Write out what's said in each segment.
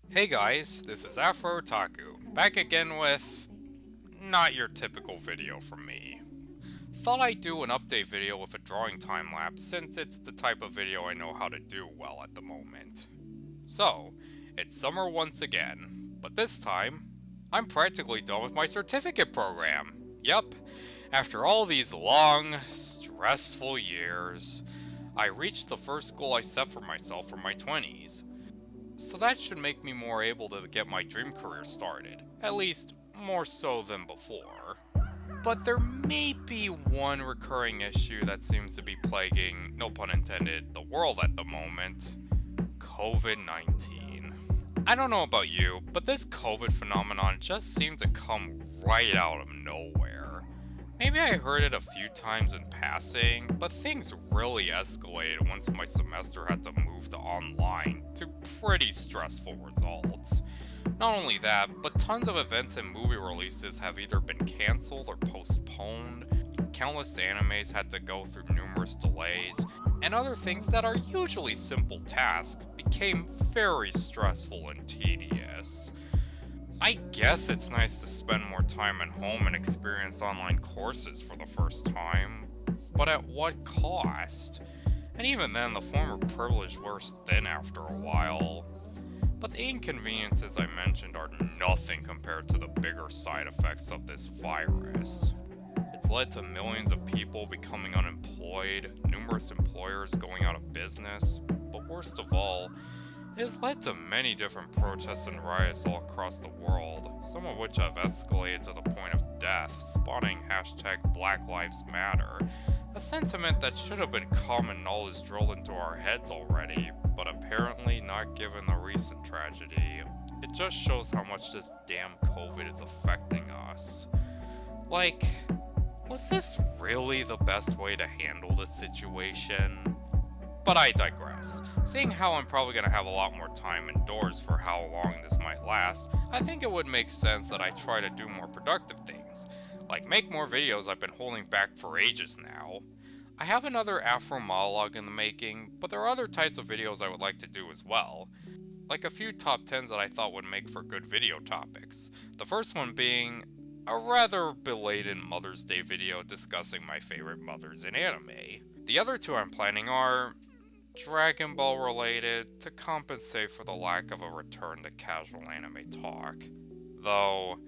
Hey guys, this is Afro, back again with not your typical video from me. Thought I'd do an update video with a drawing time lapse since it's the type of video I know how to do well at the moment. So, it's summer once again, but this time, I'm practically done with my certificate program. Yep, after all these long, stressful years, I reached the first goal I set for myself for my 20s. So that should make me more able to get my dream career started, at least more so than before. But there may be one recurring issue that seems to be plaguing, no pun intended, the world at the moment: COVID-19. I don't know about you, but this COVID phenomenon just seemed to come right out of nowhere. Maybe I heard it a few times in passing, but things really escalated once my semester had to move to online to pretty stressful results. Not only that, but tons of events and movie releases have either been cancelled or postponed, countless animes had to go through numerous delays, and other things that are usually simple tasks became very stressful and tedious. I guess it's nice to spend more time at home and experience online courses for the first time, but at what cost? And even then, the former privilege wears thin after a while. But the inconveniences I mentioned are nothing compared to the bigger side effects of this virus. It's led to millions of people becoming unemployed, numerous employers going out of business, but worst of all, it has led to many different protests and riots all across the world, some of which have escalated to the point of death, spawning hashtag Black Lives Matter, a sentiment that should have been common knowledge drilled into our heads already, but apparently not given the recent tragedy. It just shows how much this damn COVID is affecting us. Like, was this really the best way to handle this situation? But I digress. Seeing how I'm probably going to have a lot more time indoors for how long this might last, I think it would make sense that I try to do more productive things, like make more videos I've been holding back for ages now. I have another Afro monologue in the making, but there are other types of videos I would like to do as well, like a few top 10s that I thought would make for good video topics. The first one being a rather belated Mother's Day video discussing my favorite mothers in anime. The other two I'm planning are Dragon Ball related to compensate for the lack of a return to casual anime talk. Though,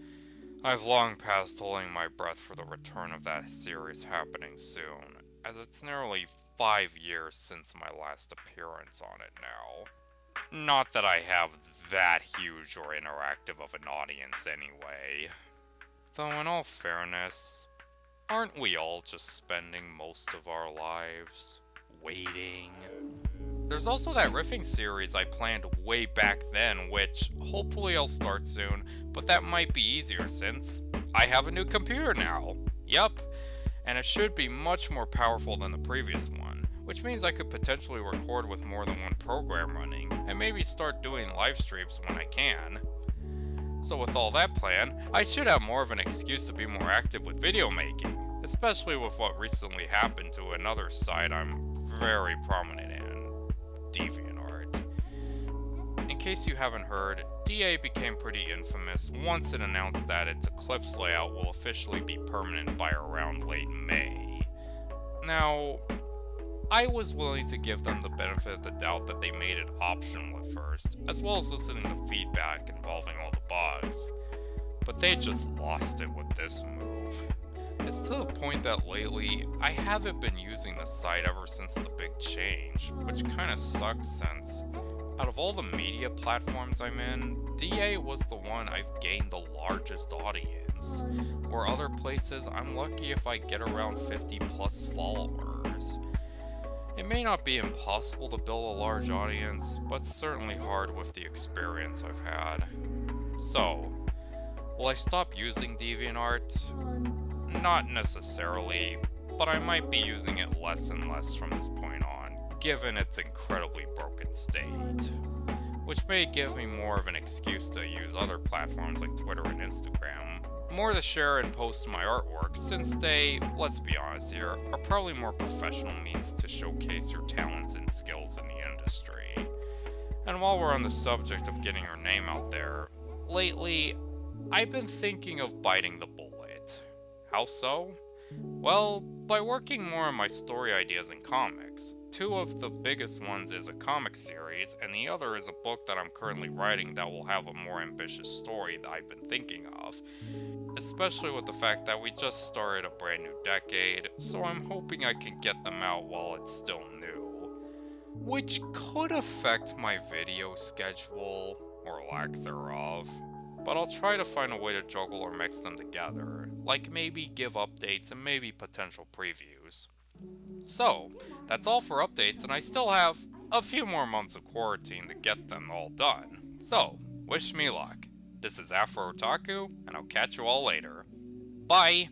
I've long passed holding my breath for the return of that series happening soon, as it's nearly 5 years since my last appearance on it now. Not that I have that huge or interactive of an audience anyway. Though in all fairness, aren't we all just spending most of our lives waiting? There's also that riffing series I planned way back then, which hopefully I'll start soon, but that might be easier since I have a new computer now. Yup, and it should be much more powerful than the previous one, which means I could potentially record with more than one program running, and maybe start doing live streams when I can. So with all that planned, I should have more of an excuse to be more active with video making, especially with what recently happened to another site I'm very prominent in, DeviantArt. In case you haven't heard, DA became pretty infamous once it announced that its Eclipse layout will officially be permanent by around late May. Now, I was willing to give them the benefit of the doubt that they made it optional at first, as well as listening to feedback involving all the bugs, but they just lost it with this move. It's to the point that lately, I haven't been using the site ever since the big change, which kinda sucks since, out of all the media platforms I'm in, DA was the one I've gained the largest audience, where other places I'm lucky if I get around 50 plus followers. It may not be impossible to build a large audience, but certainly hard with the experience I've had. So, will I stop using DeviantArt? Not necessarily, but I might be using it less and less from this point on, given its incredibly broken state. Which may give me more of an excuse to use other platforms like Twitter and Instagram, more to share and post my artwork, since they, let's be honest here, are probably more professional means to showcase your talents and skills in the industry. And while we're on the subject of getting your name out there, lately, I've been thinking of biting the bullet. How so? Well, by working more on my story ideas in comics. Two of the biggest ones is a comic series, and the other is a book that I'm currently writing that will have a more ambitious story that I've been thinking of. Especially with the fact that we just started a brand new decade, so I'm hoping I can get them out while it's still new. Which could affect my video schedule, or lack thereof. But I'll try to find a way to juggle or mix them together, like maybe give updates and maybe potential previews. So, that's all for updates, and I still have a few more months of quarantine to get them all done. So, wish me luck. This is Afro Otaku, and I'll catch you all later. Bye!